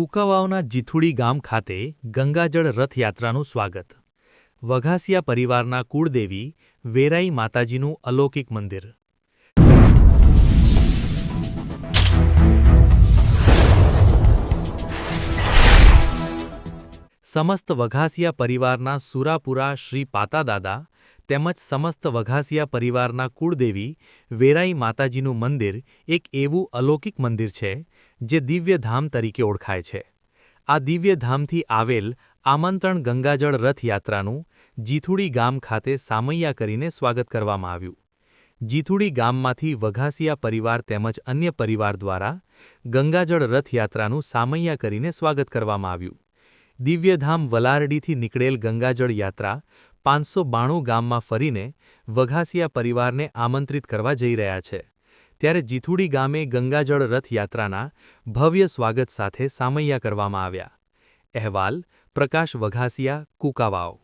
કુંકાવાવના જીથુડી ગામ ખાતે ગંગાજળ રથયાત્રાનું સ્વાગત. વઘાસિયા પરિવારના કુળદેવી વેરાઈ માતાજીનું અલૌકિક મંદિર. સમસ્ત વઘાસિયા પરિવારના સુરાપુરા શ્રી પાતાદાદા તેમજ સમસ્ત વઘાસિયા પરિવારના કુળદેવી વેરાઈ માતાજીનું મંદિર એક એવું અલૌકિક મંદિર છે જે દિવ્યધામ તરીકે ઓળખાય છે. આ દિવ્યધામથી આવેલ આમંત્રણ ગંગાજળ રથયાત્રાનું જીથુડી ગામ ખાતે સામૈયા કરીને સ્વાગત કરવામાં આવ્યું. જીથુડી ગામમાંથી વઘાસિયા પરિવાર તેમજ અન્ય પરિવાર દ્વારા ગંગાજળ રથયાત્રાનું સામૈયા કરીને સ્વાગત કરવામાં આવ્યું. દિવ્યધામ વલારડીથી નીકળેલ ગંગાજળ યાત્રા 592 ગામમાં ફરીને વઘાસિયા પરિવારને આમંત્રિત કરવા જઈ રહ્યા છે. ત્યારે જીથુડી ગામે ગંગાજળ રથયાત્રાના ભવ્ય સ્વાગત સાથે સામૈયા કરવામાં આવ્યા. અહેવાલ પ્રકાશ વઘાસિયા, કુંકાવાવ.